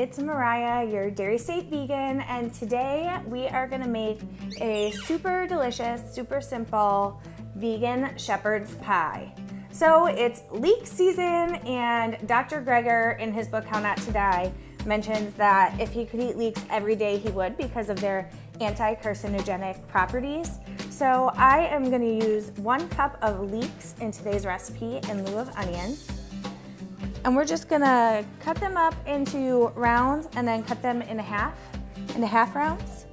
it's Mariah, your dairy safe vegan, and today we are gonna make a super delicious, super simple vegan shepherd's pie. So it's leek season, and Dr. Greger in his book How Not to Die mentions that if he could eat leeks every day he would because of their anti-carcinogenic properties. So I am gonna use 1 cup of leeks in today's recipe in lieu of onions. And we're just gonna cut them up into rounds and then cut them into half rounds.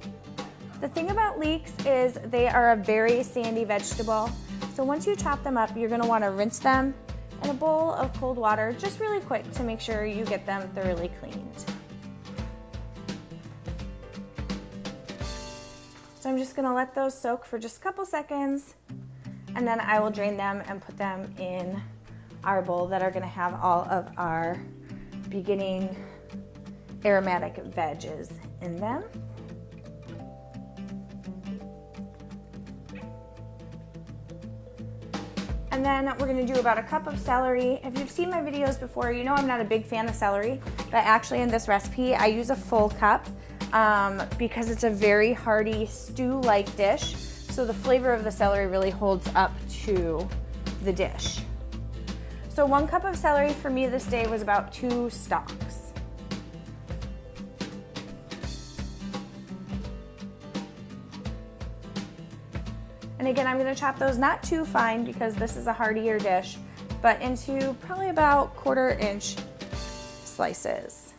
The thing about leeks is they are a very sandy vegetable. So once you chop them up, you're gonna wanna rinse them in a bowl of cold water, just really quick to make sure you get them thoroughly cleaned. So I'm just gonna let those soak for just a couple seconds, and then I will drain them and put them in our bowl that are gonna have all of our beginning aromatic veggies in them. And then we're gonna do about a cup of celery. If you've seen my videos before, you know I'm not a big fan of celery, but actually in this recipe, I use a full cup because it's a very hearty stew-like dish. So the flavor of the celery really holds up to the dish. So 1 cup of celery for me this day was about 2 stalks. And again, I'm gonna chop those not too fine because this is a heartier dish, but into probably about 1/4 inch slices.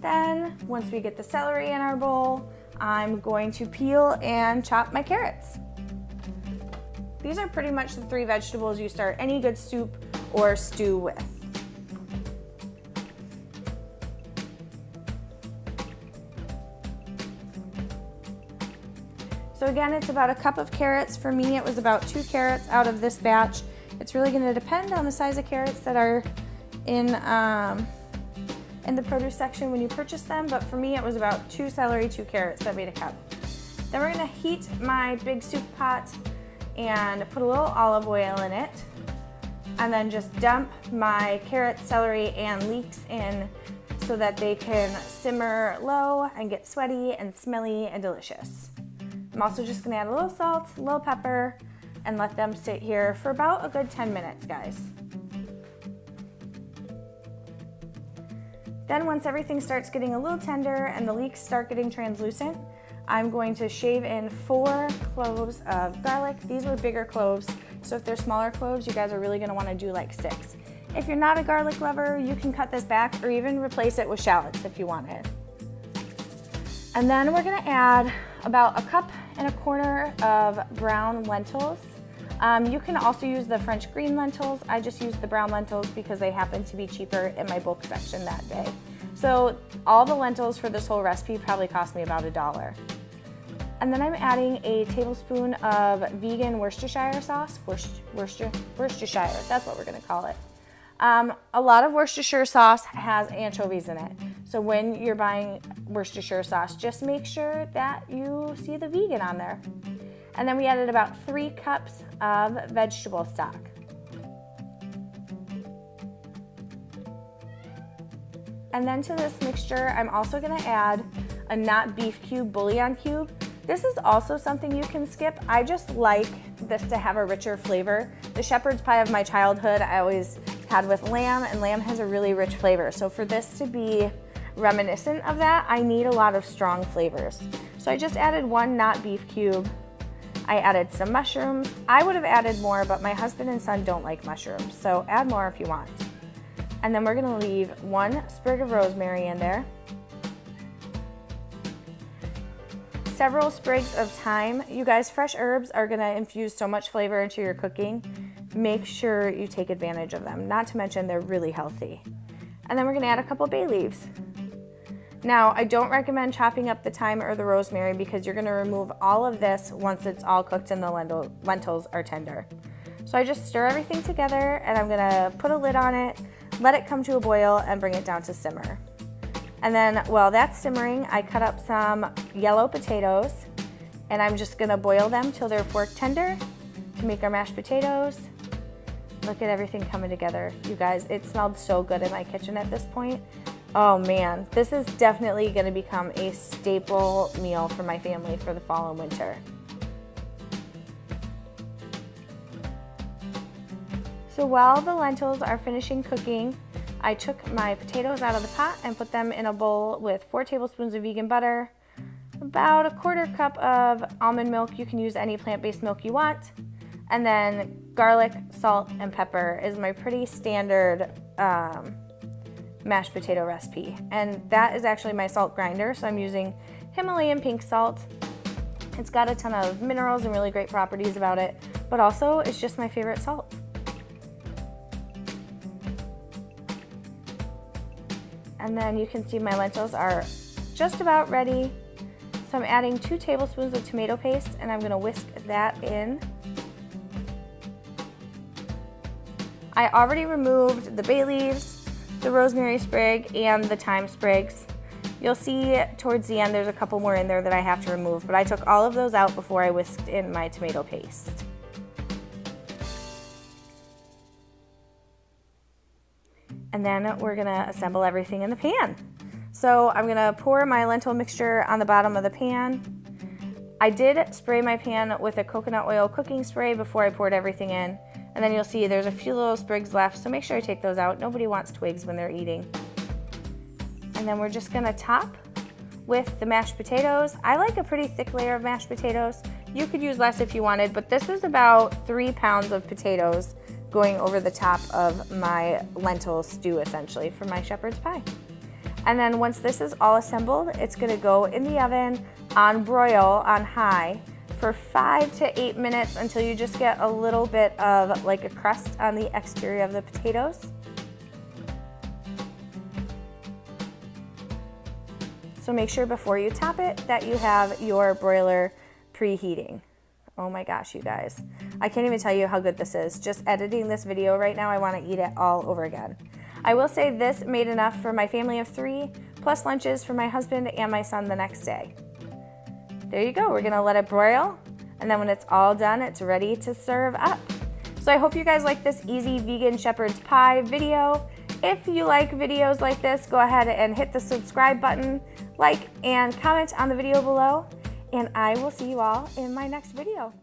Then, once we get the celery in our bowl, I'm going to peel and chop my carrots. These are pretty much the 3 vegetables you start any good soup or stew with. So again, it's about a cup of carrots. For me, it was about 2 carrots out of this batch. It's really gonna depend on the size of carrots that are in the produce section when you purchase them, but for me it was about 2 celery, 2 carrots that made a cup. Then we're gonna heat my big soup pot and put a little olive oil in it, and then just dump my carrots, celery, and leeks in so that they can simmer low and get sweaty and smelly and delicious. I'm also just gonna add a little salt, a little pepper, and let them sit here for about a good 10 minutes, guys. Then once everything starts getting a little tender and the leeks start getting translucent, I'm going to shave in 4 cloves of garlic. These were bigger cloves, so if they're smaller cloves, you guys are really gonna wanna do like 6. If you're not a garlic lover, you can cut this back or even replace it with shallots if you wanted. And then we're gonna add about 1.25 cups of brown lentils. You can also use the French green lentils. I just used the brown lentils because they happen to be cheaper in my bulk section that day. So all the lentils for this whole recipe probably cost me about $1. And then I'm adding a tablespoon of vegan Worcestershire sauce. Worcestershire, that's what we're gonna call it. A lot of Worcestershire sauce has anchovies in it. So when you're buying Worcestershire sauce, just make sure that you see the vegan on there. And then we added about 3 cups of vegetable stock. And then to this mixture, I'm also gonna add a not beef cube bouillon cube. This is also something you can skip. I just like this to have a richer flavor. The shepherd's pie of my childhood I always had with lamb, and lamb has a really rich flavor. So for this to be reminiscent of that, I need a lot of strong flavors. So I just added 1 not beef cube. I added some mushrooms. I would have added more, but my husband and son don't like mushrooms, so add more if you want. And then we're gonna leave 1 sprig of rosemary in there, several sprigs of thyme. You guys, fresh herbs are gonna infuse so much flavor into your cooking. Make sure you take advantage of them, not to mention they're really healthy. And then we're gonna add a couple bay leaves. Now, I don't recommend chopping up the thyme or the rosemary because you're gonna remove all of this once it's all cooked and the lentils are tender. So I just stir everything together, and I'm gonna put a lid on it, let it come to a boil, and bring it down to simmer. And then while that's simmering, I cut up some yellow potatoes, and I'm just gonna boil them till they're fork tender. to make our mashed potatoes. Look at everything coming together, you guys. It smelled so good in my kitchen at this point. Oh man, this is definitely gonna become a staple meal for my family for the fall and winter. So while the lentils are finishing cooking, I took my potatoes out of the pot and put them in a bowl with 4 tablespoons of vegan butter, about a 1/4 cup of almond milk. You can use any plant-based milk you want. And then garlic, salt, and pepper is my pretty standard mashed potato recipe. And that is actually my salt grinder, so I'm using Himalayan pink salt. It's got a ton of minerals and really great properties about it, but also it's just my favorite salt. And then you can see my lentils are just about ready. So I'm adding 2 tablespoons of tomato paste, and I'm gonna whisk that in. I already removed the bay leaves, the rosemary sprig, and the thyme sprigs. You'll see towards the end there's a couple more in there that I have to remove, but I took all of those out before I whisked in my tomato paste. And then we're gonna assemble everything in the pan. So I'm gonna pour my lentil mixture on the bottom of the pan. I did spray my pan with a coconut oil cooking spray before I poured everything in. And then you'll see there's a few little sprigs left, so make sure to take those out. Nobody wants twigs when they're eating. And then we're just gonna top with the mashed potatoes. I like a pretty thick layer of mashed potatoes. You could use less if you wanted, but this is about 3 pounds of potatoes going over the top of my lentil stew, essentially, for my shepherd's pie. And then once this is all assembled, it's gonna go in the oven on broil on high for 5 to 8 minutes until you just get a little bit of like a crust on the exterior of the potatoes. So make sure before you top it that you have your broiler preheating. Oh my gosh, you guys. I can't even tell you how good this is. Just editing this video right now, I wanna eat it all over again. I will say this made enough for my family of 3, plus lunches for my husband and my son the next day. There you go, we're gonna let it broil, and then when it's all done, it's ready to serve up. So I hope you guys like this easy vegan shepherd's pie video. If you like videos like this, go ahead and hit the subscribe button, like, and comment on the video below, and I will see you all in my next video.